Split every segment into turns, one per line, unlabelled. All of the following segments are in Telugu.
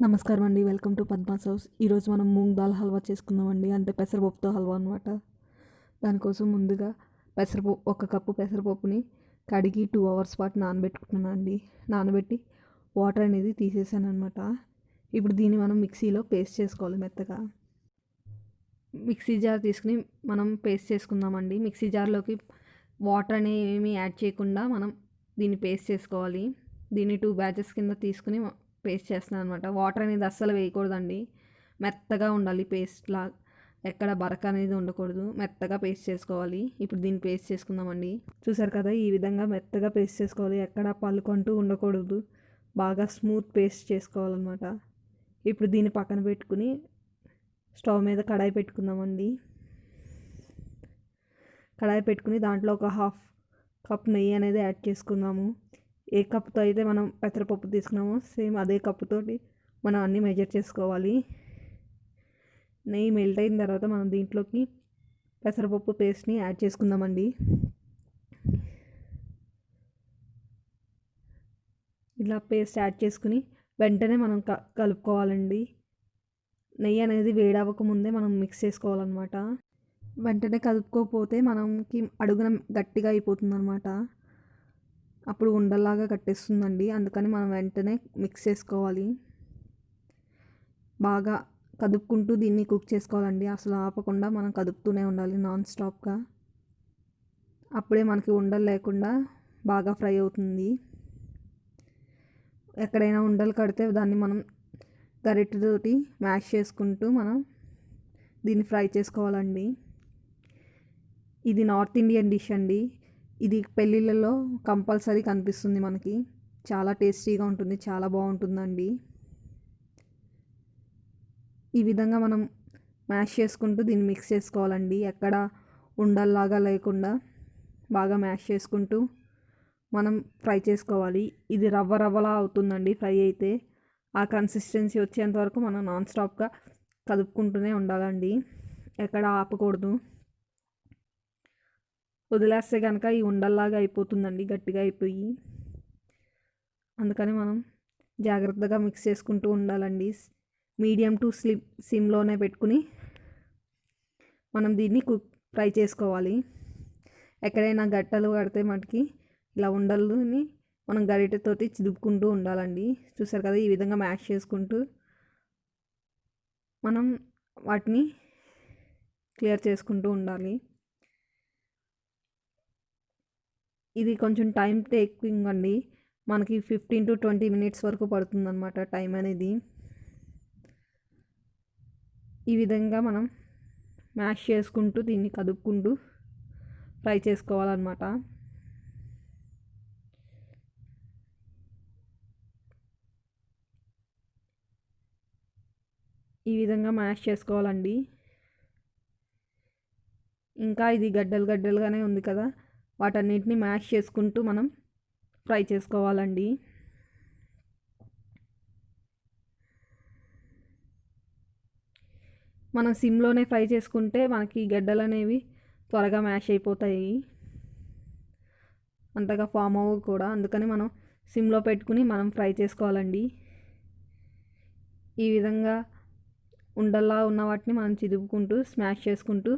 నమస్కారం అండి. Welcome to Padma's house. ఈరోజు మనం మూంగ్ దాల్ హల్వా చేసుకుందామండి. అంటే పెసరపప్పుతో హల్వా అనమాట. దానికోసం ముందుగా ఒక కప్పు పెసరపప్పుని కడిగి 2 అవర్స్ పాటు నానబెట్టుకున్నాను అండి. నానబెట్టి వాటర్ అనేది తీసేసాను అనమాట. ఇప్పుడు దీన్ని మనం మిక్సీలో పేస్ట్ చేసుకోవాలి మెత్తగా. మిక్సీ జార్ తీసుకుని మనం పేస్ట్ చేసుకుందామండి. మిక్సీ జార్లోకి వాటర్ అనేవి ఏమీ యాడ్ చేయకుండా మనం దీన్ని పేస్ట్ చేసుకోవాలి. దీన్ని 2 బ్యాచెస్ కింద తీసుకుని పేస్ట్ చేస్తున్నాను అనమాట. వాటర్ అనేది అస్సలు వేయకూడదండి. మెత్తగా ఉండాలి పేస్ట్లా, ఎక్కడ బరక అనేది ఉండకూడదు. మెత్తగా పేస్ట్ చేసుకోవాలి. ఇప్పుడు దీన్ని పేస్ట్ చేసుకుందామండి. చూసారు కదా, ఈ విధంగా మెత్తగా పేస్ట్ చేసుకోవాలి. ఎక్కడ పలుకంటూ ఉండకూడదు. బాగా స్మూత్ పేస్ట్ చేసుకోవాలన్నమాట. ఇప్పుడు దీన్ని పక్కన పెట్టుకుని స్టవ్ మీద కడాయి పెట్టుకుందామండి. కడాయి పెట్టుకుని దాంట్లో ఒక 1/2 కప్ నెయ్యి అనేది యాడ్ చేసుకుందాము. ఏ కప్పుతో అయితే మనం పెసరపప్పు తీసుకున్నామో సేమ్ అదే కప్పుతోటి మనం అన్నీ మెజర్ చేసుకోవాలి. నెయ్యి మెల్ట్ అయిన తర్వాత మనం దీంట్లోకి పెసరపప్పు పేస్ట్ని యాడ్ చేసుకుందామండి. ఇలా పేస్ట్ యాడ్ చేసుకుని వెంటనే మనం కలుపుకోవాలండి. నెయ్యి అనేది వేడవక ముందే మనం మిక్స్ చేసుకోవాలన్నమాట. వెంటనే కలుపుకోకపోతే మనకి అడుగున గట్టిగా అయిపోతుంది అనమాట. అప్పుడు ఉండల్లాగా కట్టేస్తుందండి. అందుకని మనం వెంటనే మిక్స్ చేసుకోవాలి. బాగా కదుపుకుంటూ దీన్ని కుక్ చేసుకోవాలండి. అసలు ఆపకుండా మనం కదుపుతూనే ఉండాలి నాన్ స్టాప్గా. అప్పుడే మనకి ఉండలు లేకుండా బాగా ఫ్రై అవుతుంది. ఎక్కడైనా ఉండలు కడితే దాన్ని మనం గరిటెతోటి మ్యాష్ చేసుకుంటూ మనం దీన్ని ఫ్రై చేసుకోవాలండి. ఇది నార్త్ ఇండియన్ డిష్ అండి. ఇది పెళ్ళిళ్ళలో కంపల్సరీ కనిపిస్తుంది మనకి. చాలా టేస్టీగా ఉంటుంది, చాలా బాగుంటుందండి. ఈ విధంగా మనం మ్యాష్ చేసుకుంటూ దీన్ని మిక్స్ చేసుకోవాలండి. ఎక్కడ ఉండల్లాగా లేకుండా బాగా మ్యాష్ చేసుకుంటూ మనం ఫ్రై చేసుకోవాలి. ఇది రవ్వ రవ్వలా అవుతుందండి ఫ్రై అయితే. ఆ కన్సిస్టెన్సీ వచ్చేంత వరకు మనం నాన్ స్టాప్గా కదుపుకుంటూనే ఉండాలండి. ఎక్కడ ఆపకూడదు. వదిలేస్తే కనుక ఈ ఉండల్లాగా అయిపోతుందండి, గట్టిగా అయిపోయి. అందుకని మనం జాగ్రత్తగా మిక్స్ చేసుకుంటూ ఉండాలండి. మీడియం టు సిమ్లోనే పెట్టుకుని మనం దీన్ని ఫ్రై చేసుకోవాలి. ఎక్కడైనా గట్టలు కడితే మనకి ఇలా ఉండల్ని మనం గరిటెతోటి చిదుపుకుంటూ ఉండాలండి. చూసారు కదా, ఈ విధంగా మ్యాష్ చేసుకుంటూ మనం వాటిని క్లియర్ చేసుకుంటూ ఉండాలి. ఇది కొంచెం టైం టేకింగ్ అండి. మనకి 15 to 20 మినిట్స్ వరకు పడుతుందన్నమాట టైం అనేది. ఈ విధంగా మనం మ్యాష్ చేసుకుంటూ దీన్ని కదుపుకుంటూ ఫ్రై చేసుకోవాలన్నమాట. ఈ విధంగా మ్యాష్ చేసుకోవాలండి. ఇంకా ఇది గడ్డలు గడ్డలుగానే ఉంది కదా, వాటన్నిటిని మ్యాష్ చేసుకుంటూ మనం ఫ్రై చేసుకోవాలండి. మనం సిమ్లోనే ఫ్రై చేసుకుంటే మనకి గడ్డలు అనేవి త్వరగా మ్యాష్ అయిపోతాయి, అంతగా ఫామ్ అవ్వవు కూడా. అందుకని మనం సిమ్లో పెట్టుకుని మనం ఫ్రై చేసుకోవాలండి. ఈ విధంగా ఉండల్లా ఉన్న వాటిని మనం చిదుపుకుంటూ స్మాష్ చేసుకుంటూ,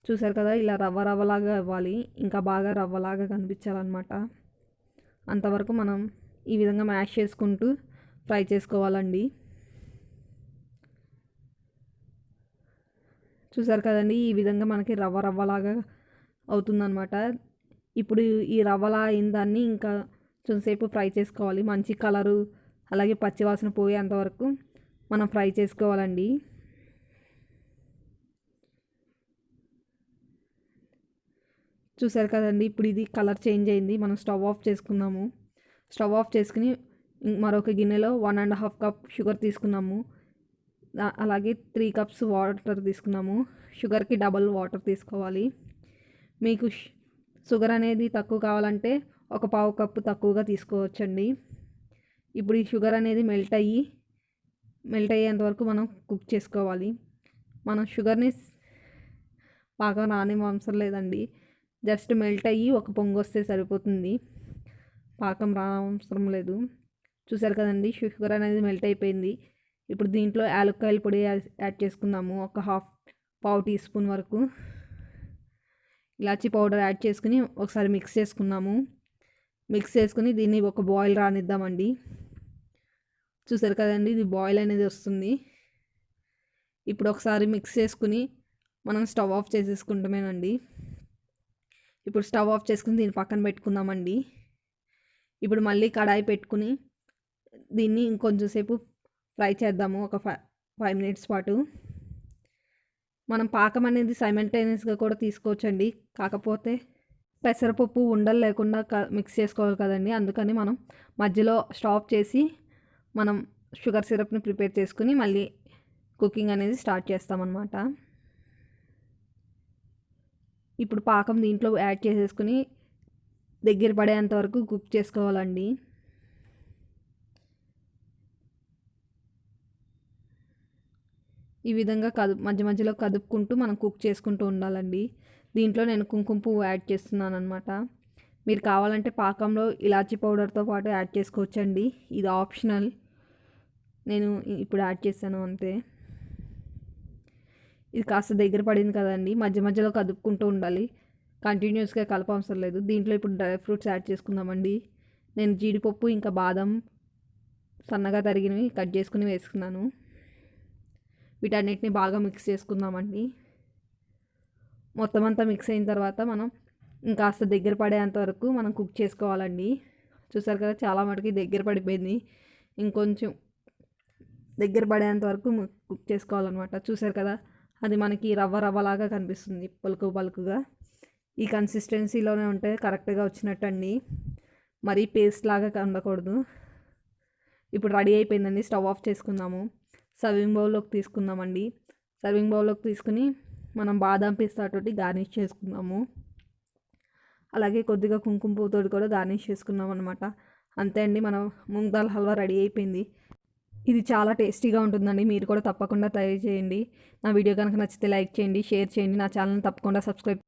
చూసారు కదా, ఇలా రవ్వ రవ్వలాగా అవ్వాలి. ఇంకా బాగా రవ్వలాగా కనిపించాలన్నమాట. అంతవరకు మనం ఈ విధంగా మ్యాష్ చేసుకుంటూ ఫ్రై చేసుకోవాలండి. చూసారు కదండి, ఈ విధంగా మనకి రవ్వ రవ్వలాగా అవుతుందన్నమాట. ఇప్పుడు ఈ రవ్వలా అయిన దాన్ని ఇంకా కొంచెంసేపు ఫ్రై చేసుకోవాలి. మంచి కలరు అలాగే పచ్చివాసన పోయేంతవరకు మనం ఫ్రై చేసుకోవాలండి. చూసారు కదండి, ఇప్పుడు ఇది కలర్ చేంజ్ అయింది. మనం స్టవ్ ఆఫ్ చేసుకున్నాము. స్టవ్ ఆఫ్ చేసుకుని మరొక గిన్నెలో 1.5 కప్ షుగర్ తీసుకున్నాము. అలాగే 3 కప్స్ వాటర్ తీసుకున్నాము. షుగర్కి డబల్ వాటర్ తీసుకోవాలి. మీకు షుగర్ అనేది తక్కువ కావాలంటే ఒక 1/2 కప్పు తక్కువగా తీసుకోవచ్చండి. ఇప్పుడు ఈ షుగర్ అనేది మెల్ట్ అయ్యేంత వరకు మనం కుక్ చేసుకోవాలి. మనం షుగర్ని బాగా నానవసరం లేదండి. జస్ట్ మెల్ట్ అయ్యి ఒక పొంగు వస్తే సరిపోతుంది. పాకం రావసరం లేదు. చూసారు కదండి, షుగర్ అనేది మెల్ట్ అయిపోయింది. ఇప్పుడు దీంట్లో యాలక్కాయల పొడి యాడ్ చేసుకుందాము, ఒక పావు టీ స్పూన్ వరకు. ఇలాచీ పౌడర్ యాడ్ చేసుకుని ఒకసారి మిక్స్ చేసుకున్నాము. మిక్స్ చేసుకుని దీన్ని ఒక బాయిల్ రానిద్దామండి. చూసారు కదండి, ఇది బాయిల్ అనేది వస్తుంది. ఇప్పుడు ఒకసారి మిక్స్ చేసుకుని మనం స్టవ్ ఆఫ్ చేసేసుకుంటామేనండి. ఇప్పుడు స్టవ్ ఆఫ్ చేసుకుని దీన్ని పక్కన పెట్టుకుందామండి. ఇప్పుడు మళ్ళీ కడాయి పెట్టుకుని దీన్ని ఇంకొంచెం సేపు ఫ్రై చేద్దాము, ఒక 5 మినిట్స్ పాటు. మనం పాకం అనేది సైమల్టేనియస్గా కూడా తీసుకోవచ్చండి, కాకపోతే పెసరపప్పు ఉండలు లేకుండా మిక్స్ చేసుకోవాలి కదండి, అందుకని మనం మధ్యలో స్టాప్ చేసి మనం షుగర్ సిరప్ని ప్రిపేర్ చేసుకుని మళ్ళీ కుకింగ్ అనేది స్టార్ట్ చేస్తామన్నమాట. ఇప్పుడు పాకం దీంట్లో యాడ్ చేసేసుకుని దగ్గర పడేంత వరకు కుక్ చేసుకోవాలండి. ఈ విధంగా మధ్య మధ్యలో కదుపుకుంటూ మనం కుక్ చేసుకుంటూ ఉండాలండి. దీంట్లో నేను కుంకుమ పువ్వు యాడ్ చేస్తున్నాను అనమాట. మీరు కావాలంటే పాకంలో ఇలాచీ పౌడర్తో పాటు యాడ్ చేసుకోవచ్చండి, ఇది ఆప్షనల్. నేను ఇప్పుడు యాడ్ చేశాను అంతే. ఇది కాస్త దగ్గర పడింది కదండి, మధ్య మధ్యలో కదుపుకుంటూ ఉండాలి, కంటిన్యూస్గా కలపవసరం లేదు. దీంట్లో ఇప్పుడు డ్రై ఫ్రూట్స్ యాడ్ చేసుకుందామండి. నేను జీడిపప్పు ఇంకా బాదం సన్నగా తరిగినవి కట్ చేసుకుని వేసుకున్నాను. వీటన్నిటిని బాగా మిక్స్ చేసుకుందామండి. మొత్తం అంతా మిక్స్ అయిన తర్వాత మనం ఇంకాస్త దగ్గర పడేంత వరకు మనం కుక్ చేసుకోవాలండి. చూసారు కదా, చాలా మటుకి దగ్గర పడిపోయింది. ఇంకొంచెం దగ్గర పడేంత వరకు కుక్ చేసుకోవాలన్నమాట. చూసారు కదా, అది మనకి రవ్వలాగా కనిపిస్తుంది, పలుకుగా. ఈ కన్సిస్టెన్సీలోనే ఉంటే కరెక్ట్గా వచ్చినట్టు అండి, మరీ పేస్ట్ లాగా ఉండకూడదు. ఇప్పుడు రెడీ అయిపోయిందండి, స్టవ్ ఆఫ్ చేసుకుందాము. సర్వింగ్ బౌల్లోకి తీసుకుందామండి. సర్వింగ్ బౌల్లోకి తీసుకుని మనం బాదం పిస్తాతోటి గార్నిష్ చేసుకుందాము. అలాగే కొద్దిగా కుంకుమ పువ్వుతోటి కూడా గార్నిష్ చేసుకున్నాం అనమాట. అంతే అండి, మనం మూంగ్ దాల్ హల్వా రెడీ అయిపోయింది. ఇది చాలా టేస్టీగా ఉంటుందండి, మీరు కూడా తప్పకుండా ట్రై చేయండి. నా వీడియో కనుక నచ్చితే లైక్ చేయండి, షేర్ చేయండి, నా ఛానల్ని తప్పకుండా సబ్స్క్రైబ్